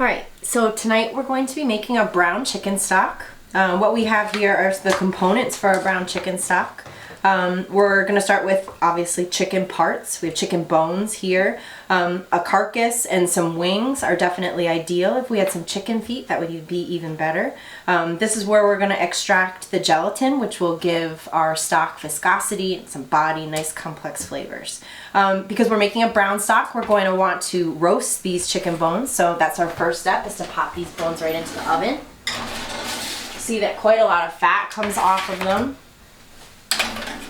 Alright, so tonight we're going to be making a brown chicken stock. What we have here are the components for a brown chicken stock. We're going to start with obviously chicken parts. We have chicken bones here. A carcass and some wings are definitely ideal. If we had some chicken feet, that would be even better. This is where we're going to extract the gelatin, which will give our stock viscosity and some body, nice complex flavors. Because we're making a brown stock, we're going to want to roast these chicken bones. So that's our first step, is to pop these bones right into the oven. See that quite a lot of fat comes off of them,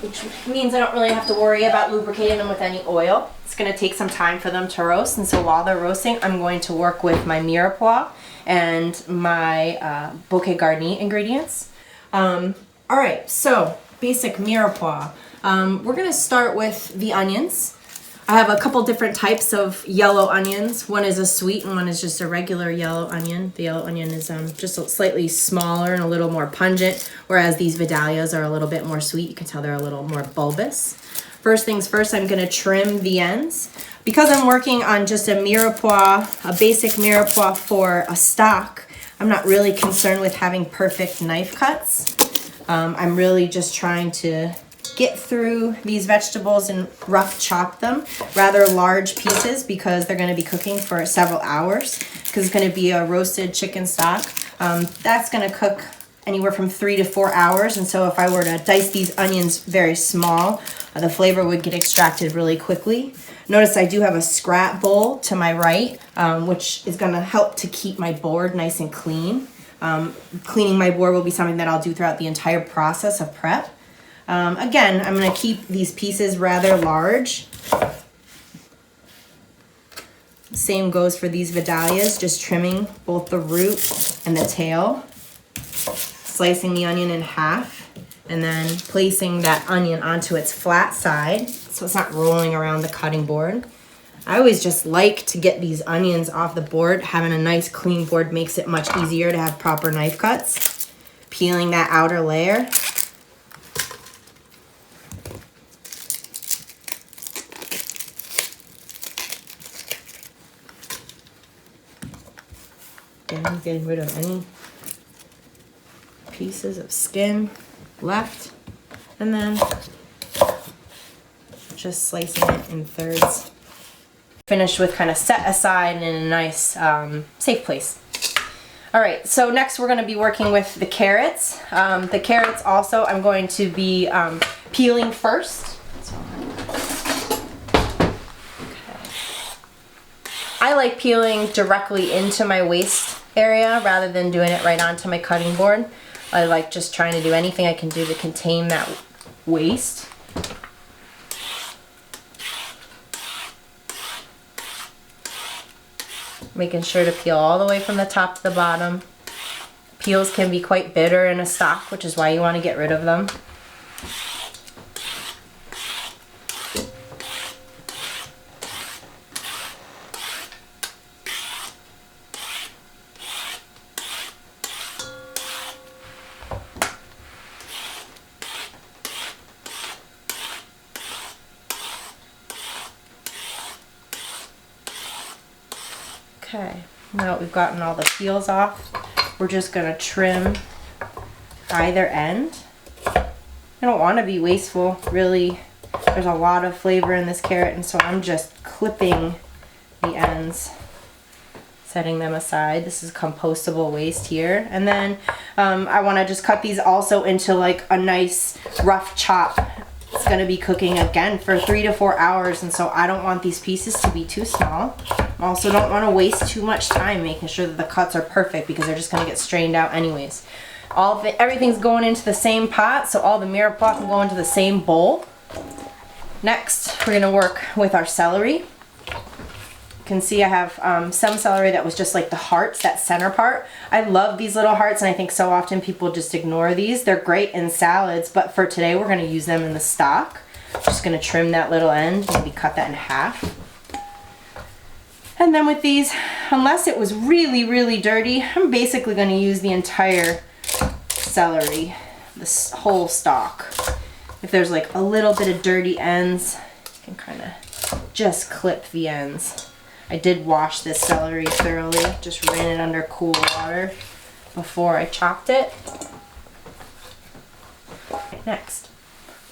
which means I don't really have to worry about lubricating them with any oil. It's going to take some time for them to roast, and so while they're roasting, I'm going to work with my mirepoix and my bouquet garni ingredients. Alright, so basic mirepoix. We're going to start with the onions. I have a couple different types of yellow onions. One is a sweet and one is just a regular yellow onion. The yellow onion is just slightly smaller and a little more pungent, whereas these Vidalias are a little bit more sweet. You can tell they're a little more bulbous. First things first, I'm going to trim the ends. Because I'm working on just a mirepoix, a basic mirepoix for a stock, I'm not really concerned with having perfect knife cuts. I'm really just trying to get through these vegetables and rough chop them, rather large pieces, because they're going to be cooking for several hours, because it's going to be a roasted chicken stock. That's going to cook anywhere from 3 to 4 hours, and so if I were to dice these onions very small, the flavor would get extracted really quickly. Notice I do have a scrap bowl to my right, which is going to help to keep my board nice and clean. Cleaning my board will be something that I'll do throughout the entire process of prep. Again, I'm going to keep these pieces rather large. Same goes for these Vidalias, just trimming both the root and the tail. Slicing the onion in half and then placing that onion onto its flat side so it's not rolling around the cutting board. I always just like to get these onions off the board. Having a nice clean board makes it much easier to have proper knife cuts. Peeling that outer layer. Getting rid of any pieces of skin left, and then just slicing it in thirds. Finish with kind of set aside in a nice safe place. Alright, so next we're going to be working with the carrots. The carrots also I'm going to be peeling first. I like peeling directly into my waist area rather than doing it right onto my cutting board. I like just trying to do anything I can do to contain that waste. Making sure to peel all the way from the top to the bottom. Peels can be quite bitter in a stock, which is why you want to get rid of them. Okay, now that we've gotten all the peels off, we're just going to trim either end. I don't want to be wasteful, really. There's a lot of flavor in this carrot, and so I'm just clipping the ends, setting them aside. This is compostable waste here. And then I want to just cut these also into like a nice rough chop. It's going to be cooking again for 3 to 4 hours, and so I don't want these pieces to be too small. I also don't want to waste too much time making sure that the cuts are perfect, because they're just going to get strained out anyways. Everything's going into the same pot, so all the mirepoix can go into the same bowl. Next, we're going to work with our celery. You can see I have some celery that was just like the hearts, that center part. I love these little hearts, and I think so often people just ignore these. They're great in salads, but for today we're going to use them in the stock. Just going to trim that little end, maybe cut that in half. And then with these, unless it was really, really dirty, I'm basically going to use the entire celery, this whole stalk. If there's like a little bit of dirty ends, you can kind of just clip the ends. I did wash this celery thoroughly, just ran it under cool water before I chopped it. Next,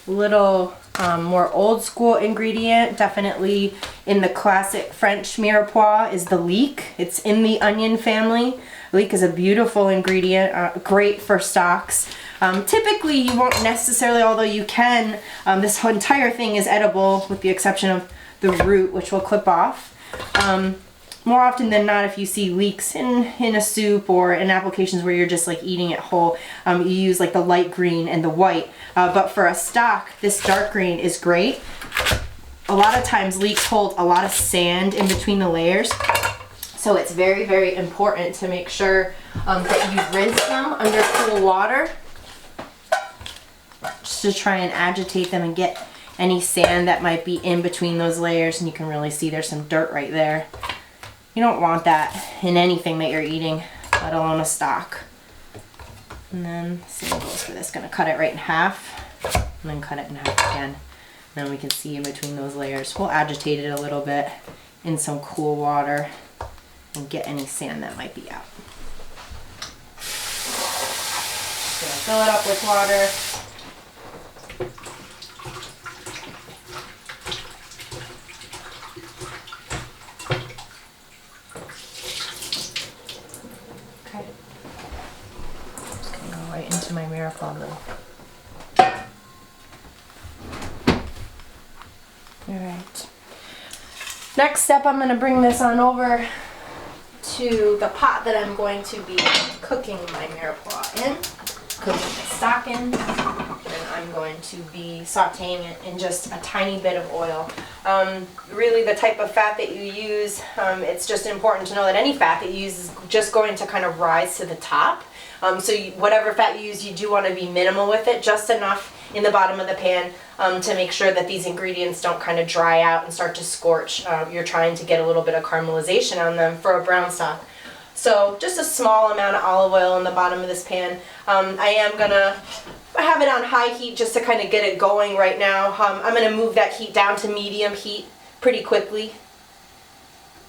little more old school ingredient, definitely in the classic French mirepoix, is the leek. It's in the onion family. Leek is a beautiful ingredient, great for stocks. Typically you won't necessarily, although you can, this entire thing is edible with the exception of the root, which will clip off. More often than not, if you see leeks in a soup or in applications where you're just like eating it whole, you use like the light green and the white. But for a stock, this dark green is great. A lot of times leeks hold a lot of sand in between the layers. So it's very, very important to make sure that you rinse them under cool water, just to try and agitate them and get any sand that might be in between those layers. And you can really see there's some dirt right there. You don't want that in anything that you're eating, let alone a stock. And then same goes for this. Gonna cut it right in half, and then cut it in half again. And then we can see in between those layers. We'll agitate it a little bit in some cool water and get any sand that might be out. Just gonna fill it up with water. Into my mirepoix mold. Alright. Next step, I'm going to bring this on over to the pot that I'm going to be cooking my mirepoix in, cooking my stock in, and I'm going to be sauteing it in just a tiny bit of oil. Really the type of fat that you use, it's just important to know that any fat that you use is just going to kind of rise to the top. So whatever fat you use, you do want to be minimal with it, just enough in the bottom of the pan to make sure that these ingredients don't kind of dry out and start to scorch. You're trying to get a little bit of caramelization on them for a brown stock. So just a small amount of olive oil in the bottom of this pan. I am going to have it on high heat just to kind of get it going right now. I'm going to move that heat down to medium heat pretty quickly.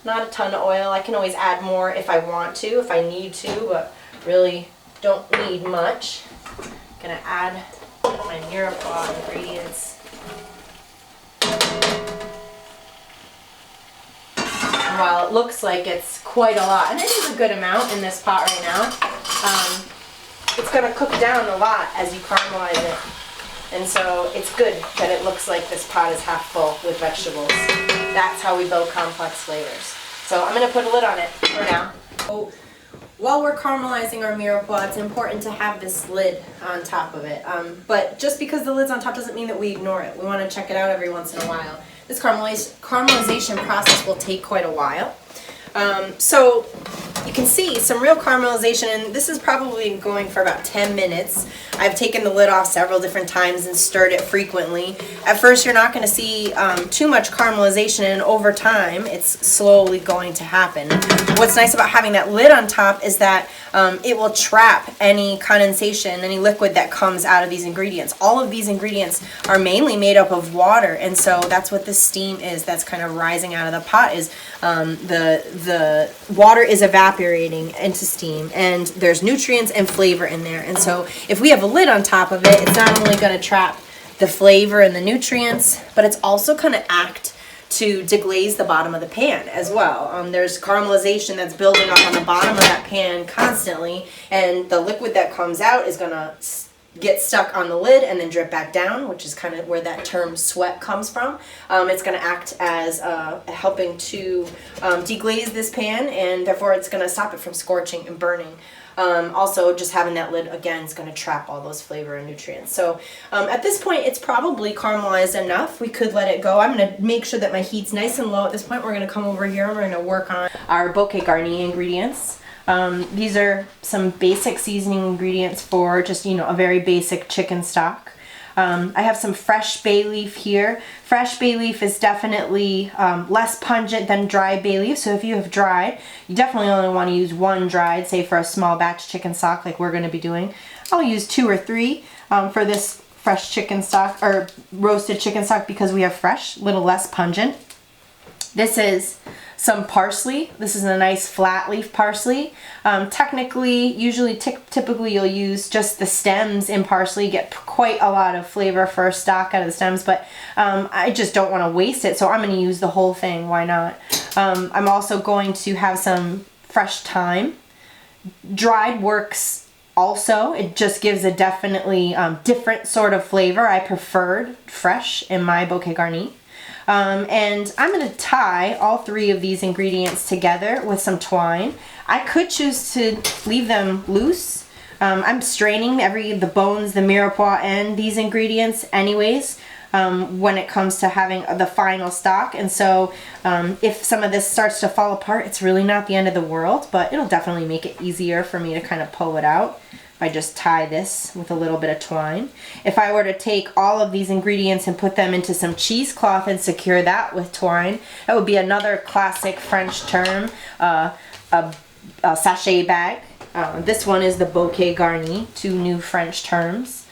Not a ton of oil. I can always add more if I want to, if I need to, but really don't need much. Gonna add my mirepoix ingredients. And while it looks like it's quite a lot, and it is a good amount in this pot right now, it's gonna cook down a lot as you caramelize it. And so it's good that it looks like this pot is half full with vegetables. That's how we build complex flavors. So I'm gonna put a lid on it for now. Oh. While we're caramelizing our mirepoix, it's important to have this lid on top of it. But just because the lid's on top doesn't mean that we ignore it. We want to check it out every once in a while. This caramelization process will take quite a while. So you can see some real caramelization, and this is probably going for about 10 minutes. I've taken the lid off several different times and stirred it frequently. At first you're not going to see too much caramelization, and over time it's slowly going to happen. What's nice about having that lid on top is that it will trap any condensation, any liquid that comes out of these ingredients. All of these ingredients are mainly made up of water, and so that's what the steam is that's kind of rising out of the pot, is the water is evaporating into steam, and there's nutrients and flavor in there. And so if we have a lid on top of it, it's not only going to trap the flavor and the nutrients, but it's also going to act to deglaze the bottom of the pan as well. There's caramelization that's building up on the bottom of that pan constantly, and the liquid that comes out is going to get stuck on the lid and then drip back down, which is kind of where that term sweat comes from. It's going to act as helping to deglaze this pan, and therefore it's going to stop it from scorching and burning. Also, just having that lid again is going to trap all those flavor and nutrients. So at this point it's probably caramelized enough. We could let it go. I'm going to make sure that my heat's nice and low. At this point we're going to come over here and we're going to work on our bouquet garni ingredients. These are some basic seasoning ingredients for just, a very basic chicken stock. I have some fresh bay leaf here. Fresh bay leaf is definitely less pungent than dry bay leaf, so if you have dried, you definitely only want to use one dried, say for a small batch chicken stock like we're going to be doing. I'll use 2 or 3 for this fresh chicken stock, or roasted chicken stock, because we have fresh, a little less pungent. This is some parsley. This is a nice flat leaf parsley. Typically you'll use just the stems in parsley. You get quite a lot of flavor for a stock out of the stems, but I just don't want to waste it, so I'm going to use the whole thing. Why not? I'm also going to have some fresh thyme. Dried works also. It just gives a definitely different sort of flavor. I preferred fresh in my bouquet garni. And I'm going to tie all three of these ingredients together with some twine. I could choose to leave them loose. I'm straining the bones, the mirepoix, and these ingredients anyways when it comes to having the final stock. And so if some of this starts to fall apart, it's really not the end of the world, but it'll definitely make it easier for me to kind of pull it out. I just tie this with a little bit of twine. If I were to take all of these ingredients and put them into some cheesecloth and secure that with twine, that would be another classic French term, a sachet bag. This one is the bouquet garni, two new French terms.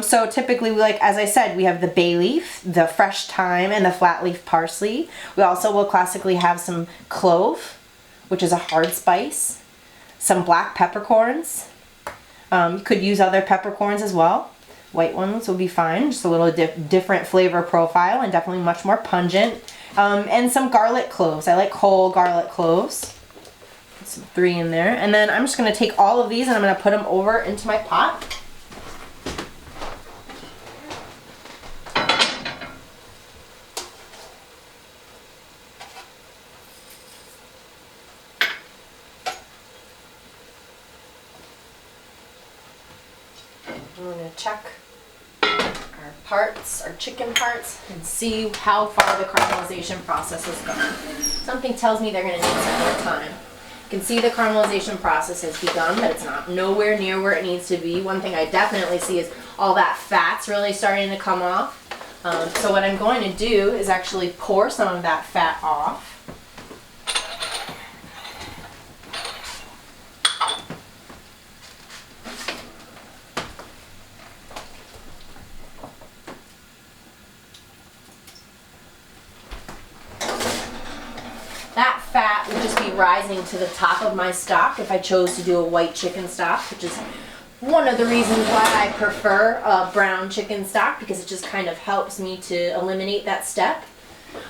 So typically, like as I said, we have the bay leaf, the fresh thyme, and the flat leaf parsley. We also will classically have some clove, which is a hard spice, some black peppercorns. You could use other peppercorns as well. White ones will be fine, just a little different flavor profile and definitely much more pungent. And some garlic cloves. I like whole garlic cloves. Put some 3 in there. And then I'm just going to take all of these and I'm going to put them over into my pot. I'm going to check our parts, our chicken parts, and see how far the caramelization process has gone. Something tells me they're going to need some more time. You can see the caramelization process has begun, but it's not nowhere near where it needs to be. One thing I definitely see is all that fat's really starting to come off. So what I'm going to do is actually pour some of that fat off. That fat would just be rising to the top of my stock if I chose to do a white chicken stock, which is one of the reasons why I prefer a brown chicken stock, because it just kind of helps me to eliminate that step.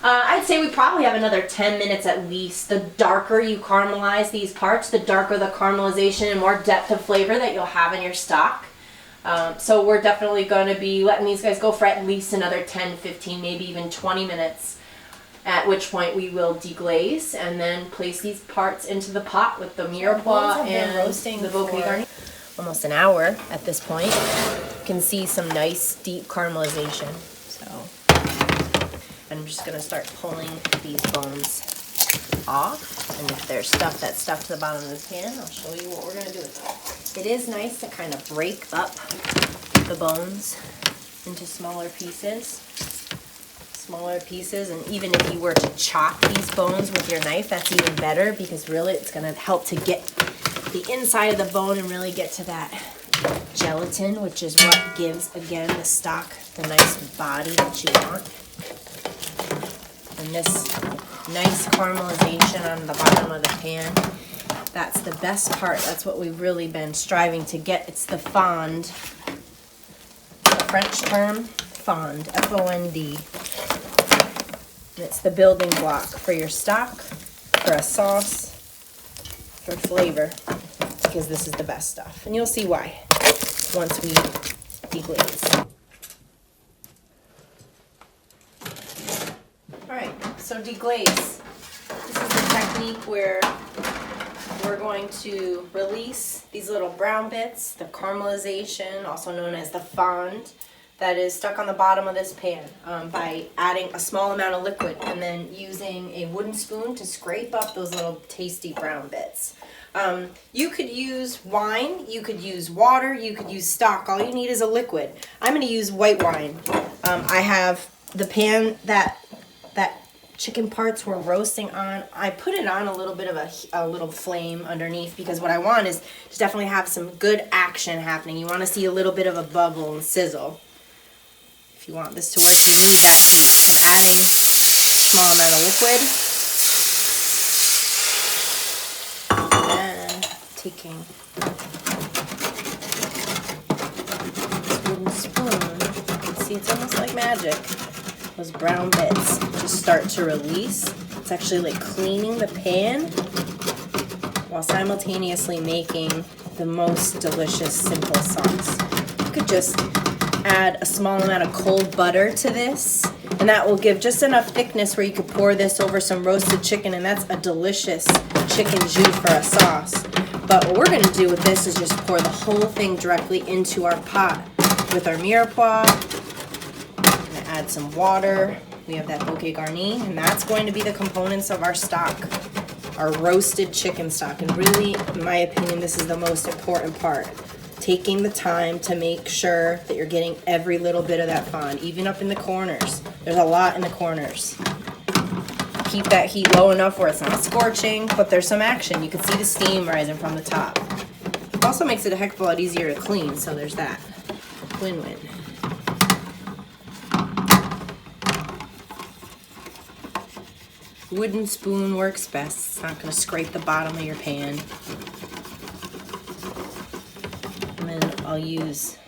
I'd say we probably have another 10 minutes at least. The darker you caramelize these parts, the darker the caramelization and more depth of flavor that you'll have in your stock. So we're definitely going to be letting these guys go for at least another 10, 15, maybe even 20 minutes. At which point we will deglaze and then place these parts into the pot with the mirepoix and roasting the bouquet garni. Almost an hour at this point. You can see some nice deep caramelization. So I'm just going to start pulling these bones off. And if there's stuff that's stuck to the bottom of the pan, I'll show you what we're going to do with it. It is nice to kind of break up the bones into smaller pieces. And even if you were to chop these bones with your knife, that's even better, because really it's going to help to get the inside of the bone and really get to that gelatin, which is what gives, again, the stock the nice body that you want. And this nice caramelization on the bottom of the pan, that's the best part. That's what we've really been striving to get. It's the fond, the French term, fond, F-O-N-D. And it's the building block for your stock, for a sauce, for flavor, because this is the best stuff. And you'll see why once we deglaze. Alright, so deglaze. This is the technique where we're going to release these little brown bits, the caramelization, also known as the fond, that is stuck on the bottom of this pan by adding a small amount of liquid and then using a wooden spoon to scrape up those little tasty brown bits. You could use wine, you could use water, you could use stock. All you need is a liquid. I'm going to use white wine. I have the pan that chicken parts were roasting on. I put it on a little bit of a little flame underneath, because what I want is to definitely have some good action happening. You want to see a little bit of a bubble and sizzle. If you want this to work, you need that heat. I'm adding a small amount of liquid. taking this wooden spoon. See, it's almost like magic. Those brown bits just start to release. It's actually like cleaning the pan while simultaneously making the most delicious simple sauce. You could just add a small amount of cold butter to this, and that will give just enough thickness where you could pour this over some roasted chicken, and that's a delicious chicken jus for a sauce. But what we're going to do with this is just pour the whole thing directly into our pot with our mirepoix. I'm going to add some water. We have that bouquet garni, and that's going to be the components of our stock, our roasted chicken stock. And really, in my opinion, this is the most important part. Taking the time to make sure that you're getting every little bit of that fond, even up in the corners. There's a lot in the corners. Keep that heat low enough where it's not scorching, but there's some action. You can see the steam rising from the top. It also makes it a heck of a lot easier to clean, so there's that. Win-win. Wooden spoon works best. It's not going to scrape the bottom of your pan. I'll use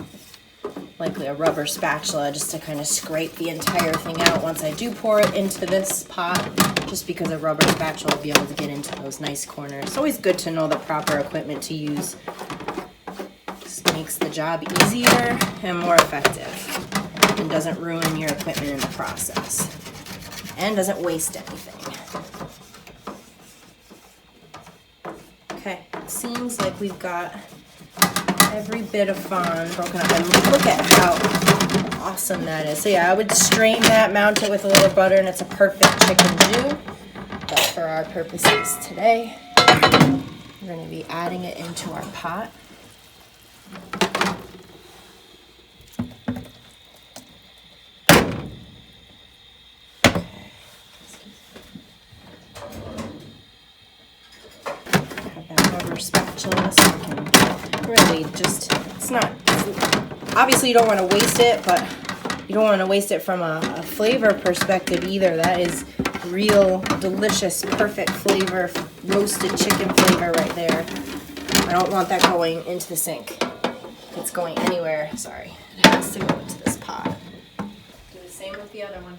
likely a rubber spatula just to kind of scrape the entire thing out once I do pour it into this pot, just because a rubber spatula will be able to get into those nice corners. It's always good to know the proper equipment to use. Just makes the job easier and more effective, and doesn't ruin your equipment in the process, and doesn't waste anything. Okay, it seems like we've got every bit of fond broken up, and look at how awesome that is. So yeah, I would strain that, mount it with a little butter, and it's a perfect chicken jus. But for our purposes today, we're going to be adding it into our pot. Have that rubber spatula so we can really just, it's not, obviously you don't want to waste it, but you don't want to waste it from a flavor perspective either. That is real delicious, perfect flavor, roasted chicken flavor right there. I don't want that going into the sink. If it's going anywhere, sorry, it has to go into this pot. Do the same with the other one.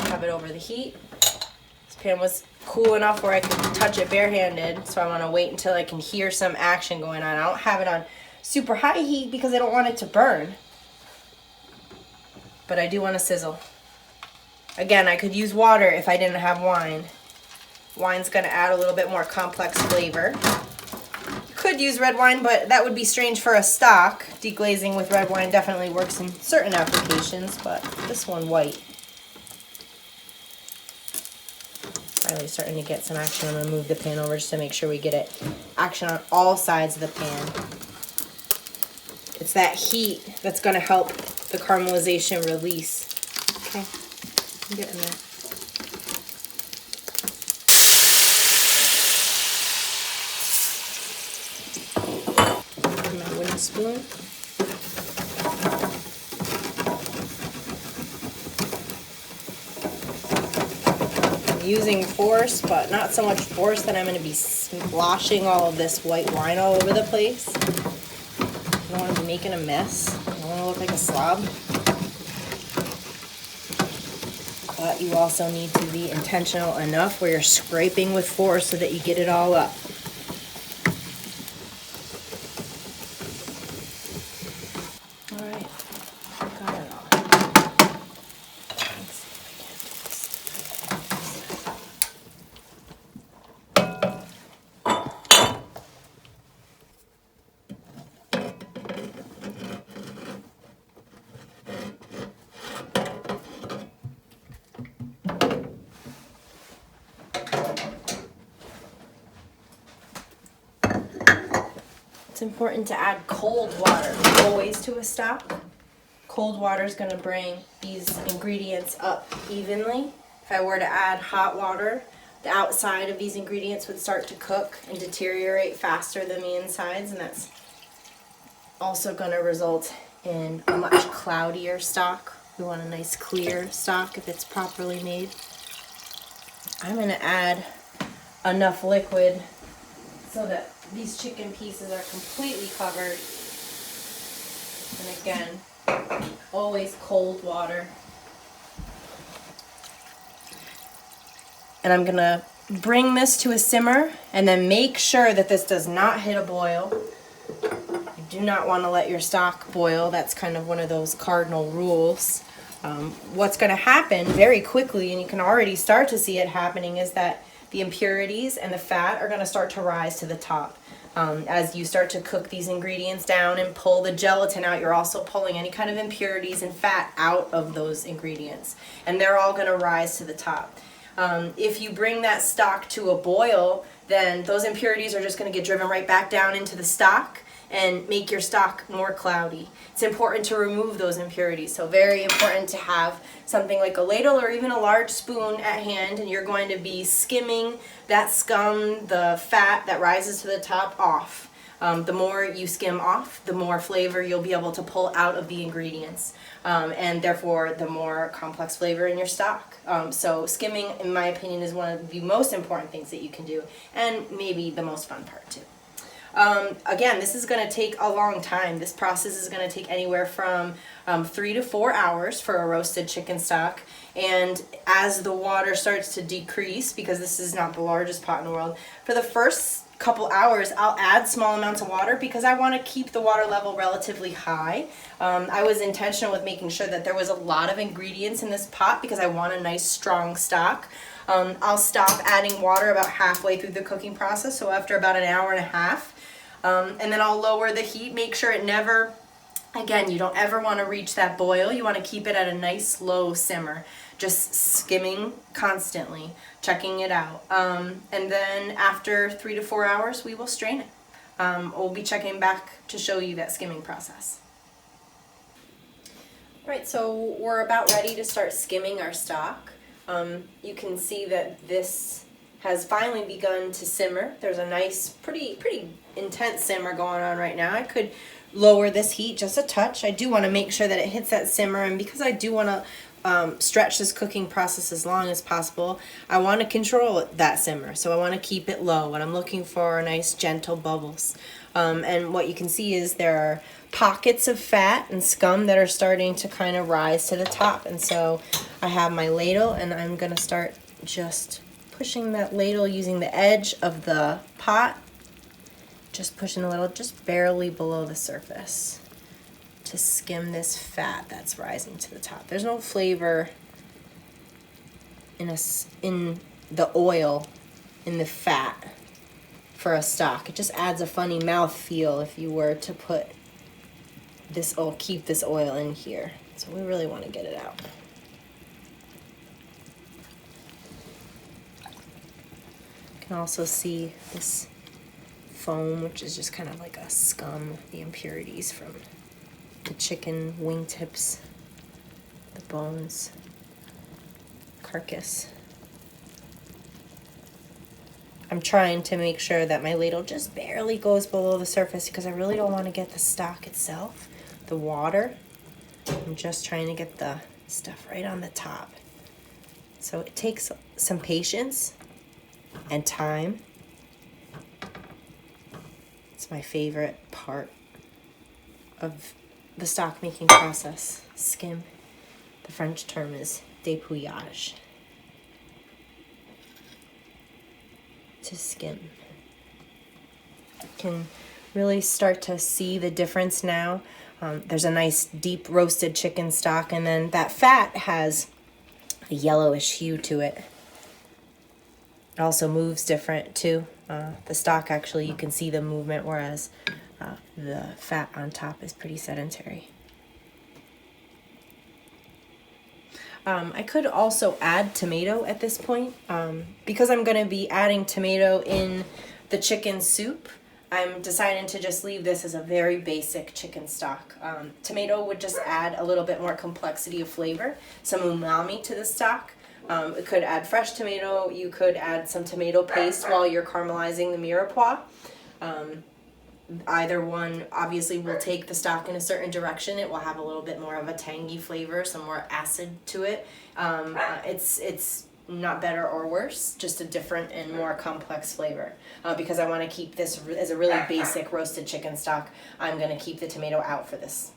Have it over the heat. This pan was cool enough where I could touch it barehanded, so I want to wait until I can hear some action going on. I don't have it on super high heat because I don't want it to burn, but I do want to sizzle. Again, I could use water if I didn't have wine. Wine's going to add a little bit more complex flavor. Could use red wine, but that would be strange for a stock. Deglazing with red wine definitely works in certain applications, but this one white. Finally starting to get some action. I'm going to move the pan over just to make sure we get it action on all sides of the pan. It's that heat that's going to help the caramelization release. Okay, I'm getting there. My wooden spoon. Using force, but not so much force that I'm going to be sloshing all of this white wine all over the place. I don't want to be making a mess. I don't want to look like a slob. But you also need to be intentional enough where you're scraping with force so that you get it all up. Alright, got it all. It's important to add cold water always to a stock. Cold water is going to bring these ingredients up evenly. If I were to add hot water, the outside of these ingredients would start to cook and deteriorate faster than the insides, and that's also going to result in a much cloudier stock. We want a nice clear stock if it's properly made. I'm gonna add enough liquid so that these chicken pieces are completely covered. And again, always cold water. And I'm gonna bring this to a simmer and then make sure that this does not hit a boil. You do not want to let your stock boil. That's kind of one of those cardinal rules. What's going to happen very quickly, and you can already start to see it happening, is that the impurities and the fat are going to start to rise to the top. As you start to cook these ingredients down and pull the gelatin out, you're also pulling any kind of impurities and fat out of those ingredients, and they're all going to rise to the top. If you bring that stock to a boil, then those impurities are just going to get driven right back down into the stock and make your stock more cloudy. It's important to remove those impurities. So very important to have something like a ladle or even a large spoon at hand, and you're going to be skimming that scum, the fat that rises to the top, off. The more you skim off, the more flavor you'll be able to pull out of the ingredients, and therefore the more complex flavor in your stock. So skimming, in my opinion, is one of the most important things that you can do, and maybe the most fun part too. Again, this is going to take a long time. This process is going to take anywhere from 3 to 4 hours for a roasted chicken stock. And as the water starts to decrease, because this is not the largest pot in the world, for the first couple hours I'll add small amounts of water because I want to keep the water level relatively high. I was intentional with making sure that there was a lot of ingredients in this pot because I want a nice strong stock. I'll stop adding water about halfway through the cooking process, so after about an hour and a half. And then I'll lower the heat, make sure it never, again, you don't ever want to reach that boil. You want to keep it at a nice low simmer, just skimming constantly, checking it out. And then after 3 to 4 hours, we will strain it. We'll be checking back to show you that skimming process. Right, so we're about ready to start skimming our stock. You can see that this has finally begun to simmer. There's a nice, pretty intense simmer going on right now. I could lower this heat just a touch. I do want to make sure that it hits that simmer, and because I do want to stretch this cooking process as long as possible, I want to control that simmer. So I want to keep it low, and I'm looking for nice gentle bubbles. And what you can see is there are pockets of fat and scum that are starting to kind of rise to the top. And so I have my ladle, and I'm going to start just pushing that ladle using the edge of the pot, just pushing a little, just barely below the surface to skim this fat that's rising to the top. There's no flavor in the oil, in the fat for a stock. It just adds a funny mouth feel if you were to put this, keep this oil in here. So we really want to get it out. You can also see this foam, which is just kind of like a scum, the impurities from the chicken wingtips, the bones, carcass. I'm trying to make sure that my ladle just barely goes below the surface because I really don't want to get the stock itself, the water. I'm just trying to get the stuff right on the top. So it takes some patience and time. It's my favorite part of the stock making process. Skim. The French term is dépouillage. To skim. You can really start to see the difference now. There's a nice deep roasted chicken stock, and then that fat has a yellowish hue to it. It also moves different too. The stock, actually, you can see the movement, whereas the fat on top is pretty sedentary. I could also add tomato at this point. Because I'm going to be adding tomato in the chicken soup, I'm deciding to just leave this as a very basic chicken stock. Tomato would just add a little bit more complexity of flavor, some umami to the stock. It could add fresh tomato. You could add some tomato paste while you're caramelizing the mirepoix. Either one obviously will take the stock in a certain direction. It will have a little bit more of a tangy flavor, some more acid to it. It's not better or worse, just a different and more complex flavor. Because I want to keep this as a really basic roasted chicken stock, I'm going to keep the tomato out for this.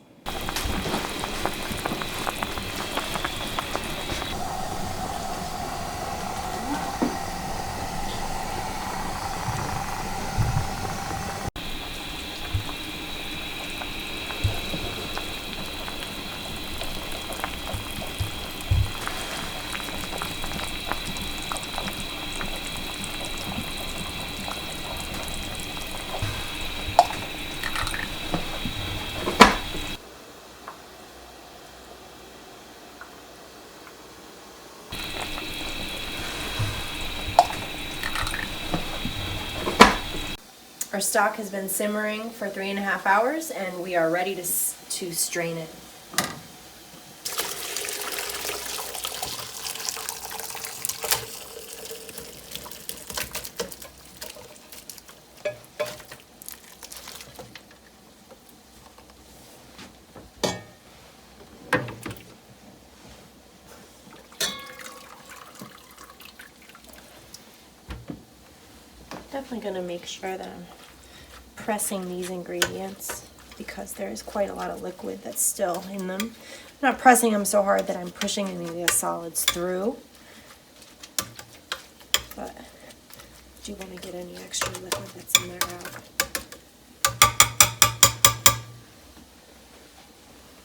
Our stock has been simmering for 3.5 hours, and we are ready to strain it. Definitely going to make sure that I'm pressing these ingredients because there is quite a lot of liquid that's still in them. I'm not pressing them so hard that I'm pushing any of the solids through, but I do want to get any extra liquid that's in there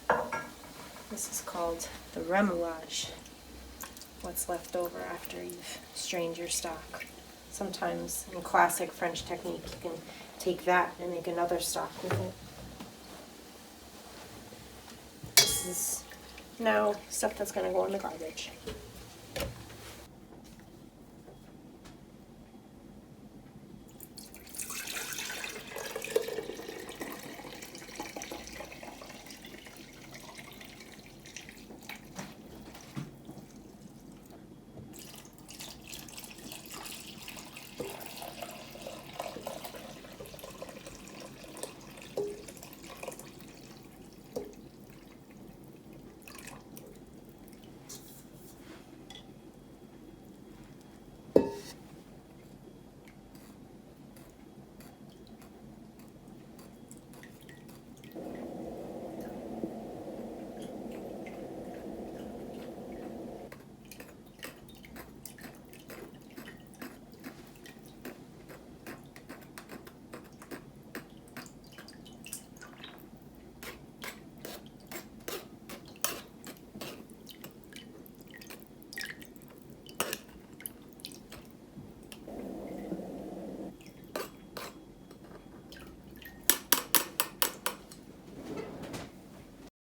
out. This is called the remoulage, what's left over after you've strained your stock. Sometimes in classic French technique, you can take that and make another stock with it. This is now stuff that's going to go in the garbage.